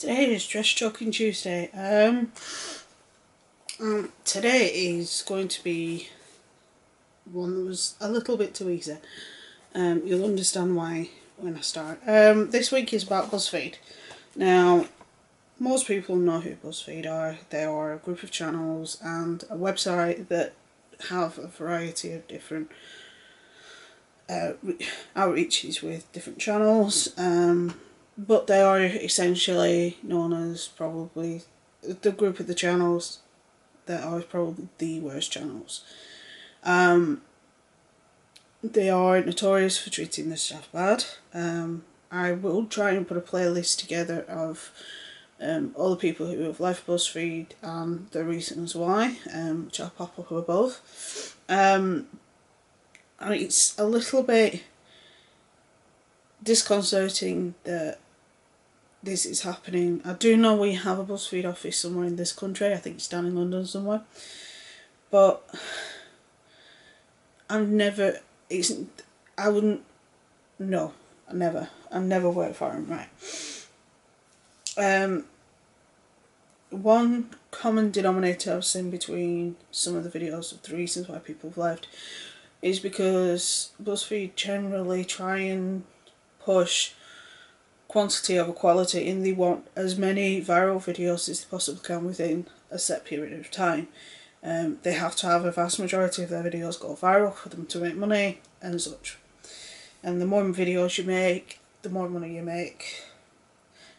Today is Dress Talking Tuesday. Today is going to be one that was a little bit too easy. You'll understand why when I start. This week is about Buzzfeed. Now, most people know who Buzzfeed are. They are a group of channels and a website that have a variety of different outreaches with different channels. But they are essentially known as probably the group of the channels that are probably the worst channels. They are notorious for treating their staff bad. I will try and put a playlist together of all the people who have left BuzzFeed and the reasons why, which I'll pop up above. And it's a little bit disconcerting that this is happening. I do know we have a BuzzFeed office somewhere in this country. I think it's down in London somewhere. But I never worked for him, right? One common denominator I've seen between some of the videos of the reasons why people have left is because BuzzFeed generally try and push quantity over quality, and they want as many viral videos as they possibly can within a set period of time. They have to have a vast majority of their videos go viral for them to make money and such. And the more videos you make, the more money you make.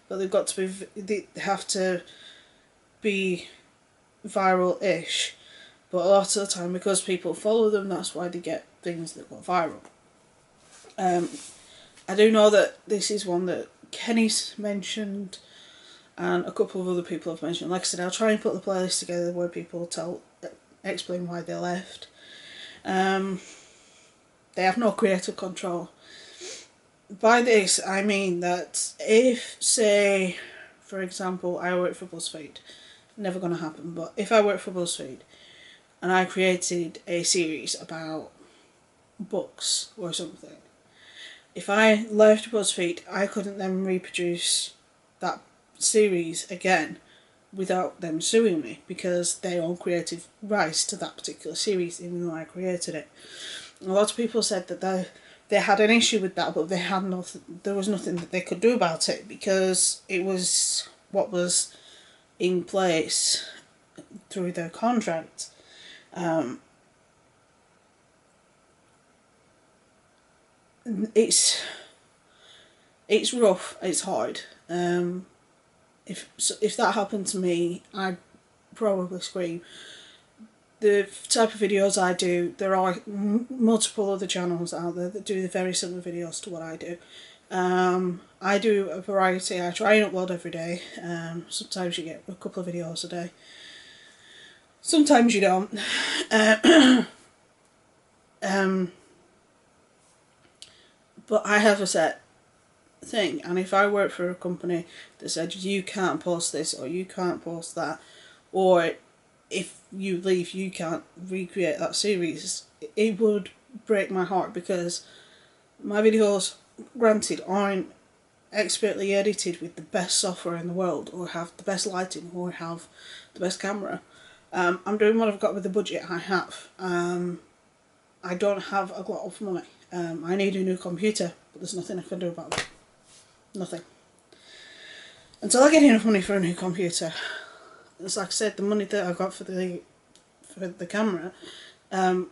But they have to be viral-ish. But a lot of the time, because people follow them, that's why they get things that go viral. I do know that this is one that Kenny's mentioned and a couple of other people have mentioned. Like I said, I'll try and put the playlist together where people explain why they left. They have no creative control. By this I mean that if, say, for example, I work for BuzzFeed, never going to happen, but if I work for BuzzFeed and I created a series about books or something, if I left BuzzFeed, I couldn't then reproduce that series again without them suing me, because they own creative rights to that particular series, even though I created it. A lot of people said that they had an issue with that, but there was nothing that they could do about it, because it was what was in place through their contract. It's rough, it's hard. If that happened to me, I'd probably scream. The type of videos I do, there are multiple other channels out there that do very similar videos to what I do. I do a variety. I try and upload every day. Sometimes you get a couple of videos a day. Sometimes you don't. But I have a set thing, and if I work for a company that said you can't post this or you can't post that, or if you leave you can't recreate that series, it would break my heart, because my videos, granted, aren't expertly edited with the best software in the world, or have the best lighting, or have the best camera. I'm doing what I've got with the budget I have. I don't have a lot of money. I need a new computer, but there's nothing I can do about that. Nothing. Until I get enough money for a new computer. It's like I said, the money that I got for the camera, I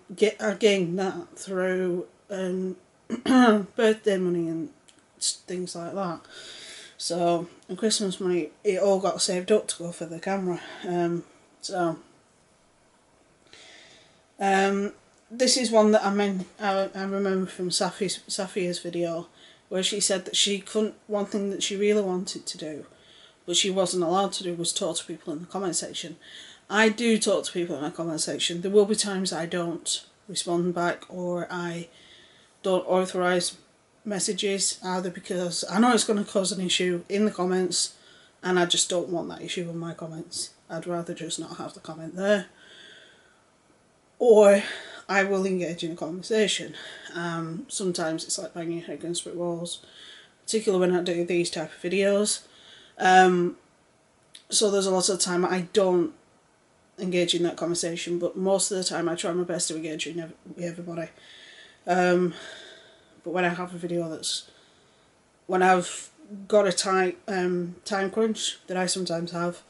gained that through birthday money and things like that. So, and Christmas money, it all got saved up to go for the camera. This is one that I remember from Safia's video, where she said that one thing that she really wanted to do, but she wasn't allowed to do, was talk to people in the comment section. I do talk to people in the comment section. There will be times I don't respond back, or I don't authorise messages, either because I know it's going to cause an issue in the comments and I just don't want that issue in my comments. I'd rather just not have the comment there. Or I will engage in a conversation. Sometimes it's like banging your head against brick walls, particularly when I do these type of videos. So there's a lot of the time I don't engage in that conversation, but most of the time I try my best to engage with everybody. But when I have a video when I've got a tight time crunch that I sometimes have,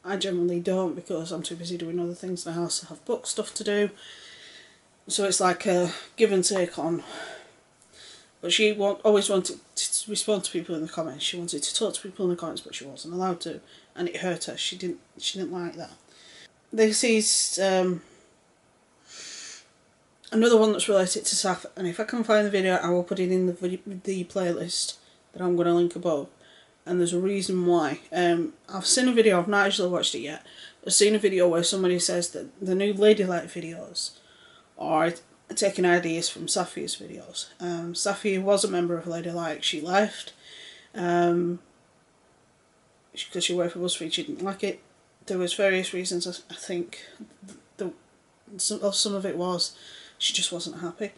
I generally don't, because I'm too busy doing other things in the house. I have book stuff to do. So it's like a give and take on. But she always wanted to respond to people in the comments. She wanted to talk to people in the comments, but she wasn't allowed to, and it hurt her. She didn't like that. This is another one that's related to Saf, and if I can find the video, I will put it in the playlist that I'm going to link above. And there's a reason why. I've seen a video, I've not actually watched it yet. I've seen a video where somebody says that the new Ladylike videos are taking ideas from Safia's videos. Safia was a member of Ladylike. She left because she worked for Buzzfeed. She didn't like it. There was various reasons. I think some of it was she just wasn't happy.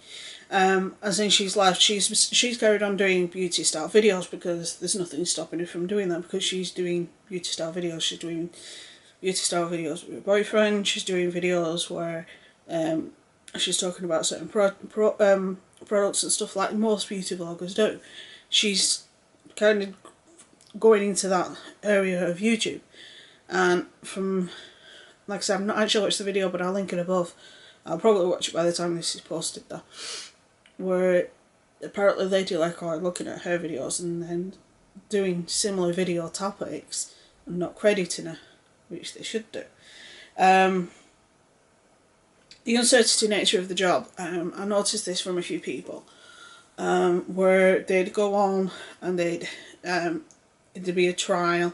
As in she's left. She's carried on doing beauty style videos because there's nothing stopping her from doing that, because she's doing beauty style videos. She's doing beauty style videos with her boyfriend. She's doing videos where she's talking about certain products and stuff like most beauty vloggers do. She's kind of going into that area of YouTube. And from, like I said, I've not actually watched the video, but I'll link it above. I'll probably watch it by the time this is posted though. Where apparently Ladylike are looking at her videos and then doing similar video topics and not crediting her, which they should do. The uncertainty nature of the job, I noticed this from a few people, where they'd go on and there'd be a trial,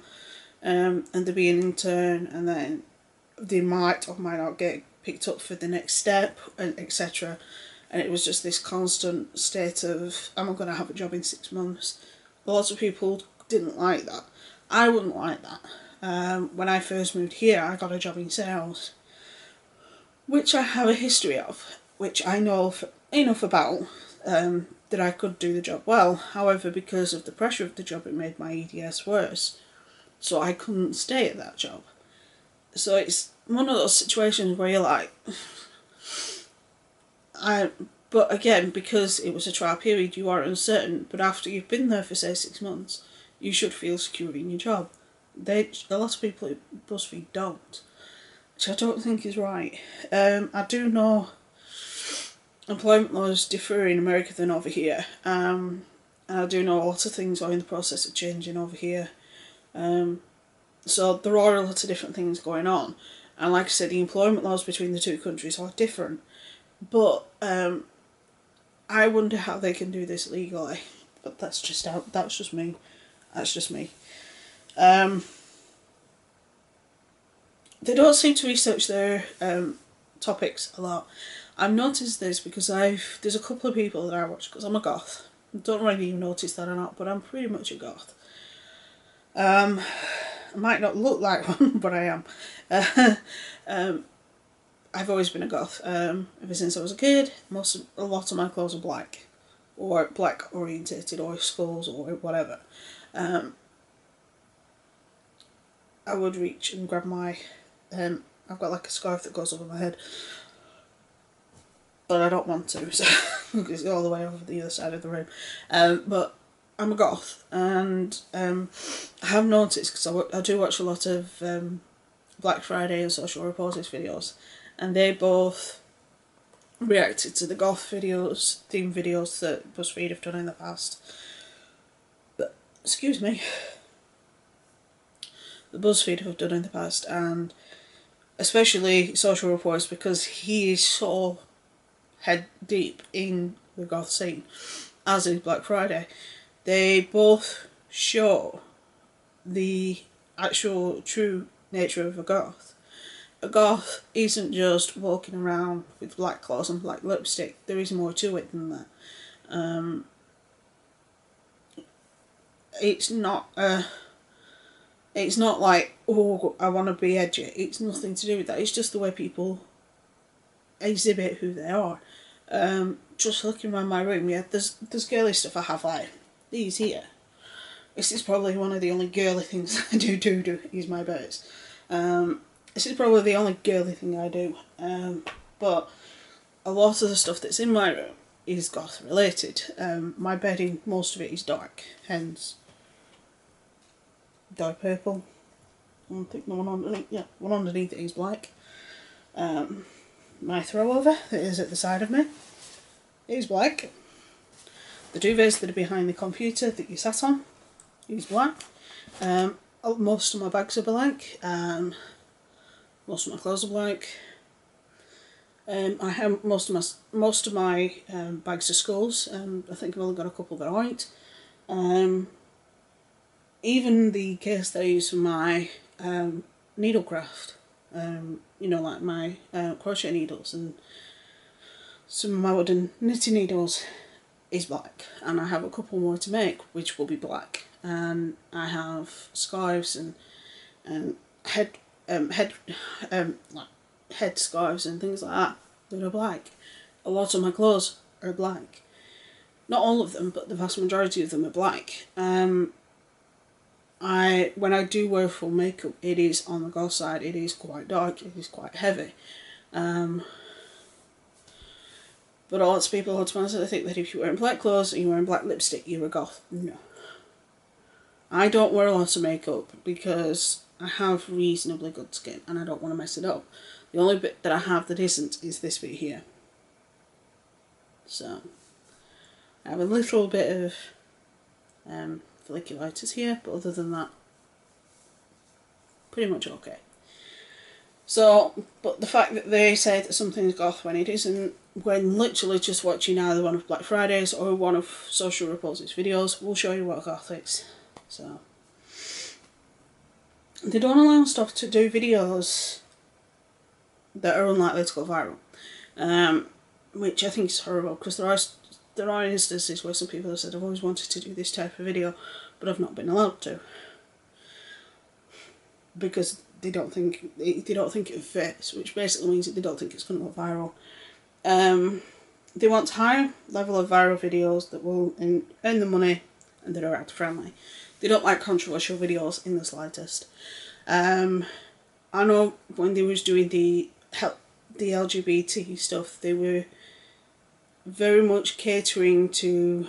and there'd be an intern, and then they might or might not get picked up for the next step, and etc. And it was just this constant state of, am I going to have a job in 6 months? Lots of people didn't like that. I wouldn't like that. When I first moved here, I got a job in sales, which I have a history of, which I know enough about that I could do the job well. However, because of the pressure of the job, it made my EDS worse, so I couldn't stay at that job. So it's one of those situations where you're like, but again, because it was a trial period, you are uncertain, but after you've been there for say 6 months, you should feel secure in your job. A lot of people at BuzzFeed don't, which I don't think is right. I do know employment laws differ in America than over here, and I do know a lot of things are in the process of changing over here. So there are a lot of different things going on, and like I said, the employment laws between the two countries are different. But I wonder how they can do this legally. But that's just me. That's just me. They don't seem to research their topics a lot. I've noticed this because there's a couple of people that I watch, because I'm a goth. I don't really even notice that or not, but I'm pretty much a goth. I might not look like one, but I am. I've always been a goth. Ever since I was a kid, a lot of my clothes are black, or black orientated, or skulls, or whatever. I would reach and grab my, I've got like a scarf that goes over my head, but I don't want to, so it's all the way over the other side of the room. But I'm a goth, and I have noticed, because I do watch a lot of Black Friday and Social Reporters videos, and they both reacted to the goth videos, theme videos that BuzzFeed have done in the past. But, excuse me, the BuzzFeed have done in the past, and especially Social Reporters, because he is so head deep in the goth scene, as is Black Friday. They both show the actual true nature of a goth. A goth isn't just walking around with black clothes and black lipstick. There is more to it than that. It's not like, oh, I want to be edgy. It's nothing to do with that. It's just the way people exhibit who they are. Just looking around my room, yeah, there's girly stuff I have, like these here. This is probably one of the only girly things I do is my birds. This is probably the only girly thing I do. But a lot of the stuff that's in my room is goth related. My bedding, most of it is dark, hence dark purple. I think the one underneath, yeah, one underneath it is black. My throwover that is at the side of me is black. The duvets that are behind the computer that you sat on is black. Most of my bags are black. Most of my clothes are black. I have most of my bags are skulls. I think I've only got a couple that aren't. Even the case that I use for my needlecraft, you know, like my crochet needles and some of my wooden knitting needles, is black, and I have a couple more to make which will be black. And I have scarves and head scarves and things like that are black. A lot of my clothes are black. Not all of them, but the vast majority of them are black. When I do wear full makeup, it is on the goth side. It is quite dark. It is quite heavy. But lots of people automatically think that if you're wearing black clothes and you're wearing black lipstick, you're a goth. No. I don't wear a lot of makeup because I have reasonably good skin and I don't want to mess it up. The only bit that I have that isn't is this bit here. So, I have a little bit of folliculitis here, but other than that, pretty much okay. So, but the fact that they say that something's goth when it isn't, when literally just watching either one of Black Friday's or one of Social Repulse's videos will show you what goth is. So, they don't allow stuff to do videos that are unlikely to go viral, which I think is horrible, because there are instances where some people have said, I've always wanted to do this type of video, but I've not been allowed to, because they don't think it fits, which basically means that they don't think it's going to go viral. They want higher level of viral videos that will earn the money and that are ad friendly. They don't like controversial videos in the slightest. I know when they was doing the LGBT stuff, they were very much catering to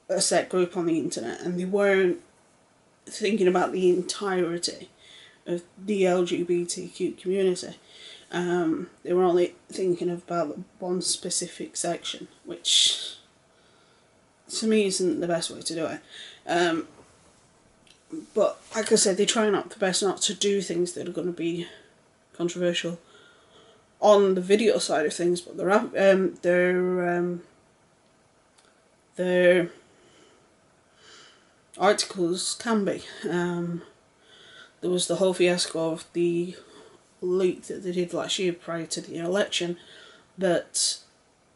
a set group on the internet, and they weren't thinking about the entirety of the LGBTQ community. They were only thinking about one specific section, which to me isn't the best way to do it. But like I said, they try their best not to do things that are going to be controversial on the video side of things, but their articles can be. There was the whole fiasco of the leak that they did last year prior to the election that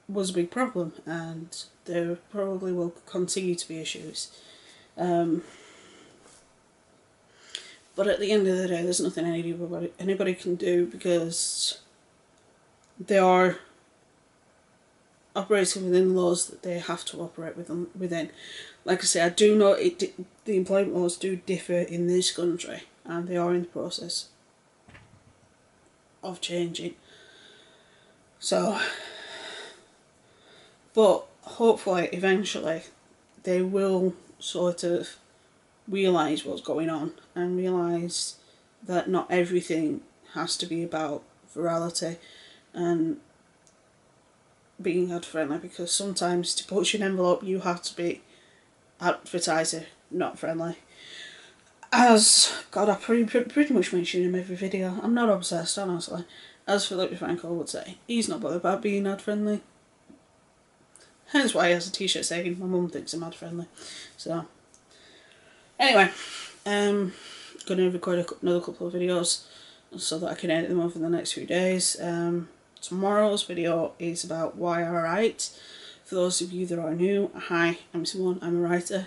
was a big problem, and there probably will continue to be issues. But at the end of the day, there's nothing anybody can do, because they are operating within laws that they have to operate within. Like I say, I do know the employment laws do differ in this country, and they are in the process of changing. So, but hopefully, eventually, they will sort of realise what's going on and realise that not everything has to be about virality and being ad friendly, because sometimes to push an envelope you have to be advertiser, not friendly. As God, I pretty much mention him every video. I'm not obsessed, honestly. As Philip Franco would say, he's not bothered about being ad friendly. Hence why he has a t-shirt saying my mum thinks I'm ad friendly. So anyway, I'm gonna record another couple of videos so that I can edit them over the next few days. Tomorrow's video is about why I write. For those of you that are new, hi, I'm Simone, I'm a writer.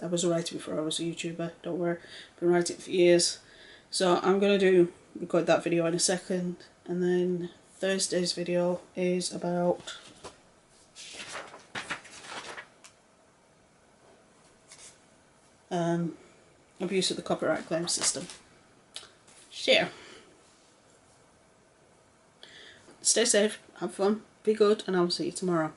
I was a writer before I was a YouTuber, don't worry, I've been writing for years. So I'm going to record that video in a second, and then Thursday's video is about abuse of the copyright claim system. So, stay safe, have fun, be good, and I will see you tomorrow.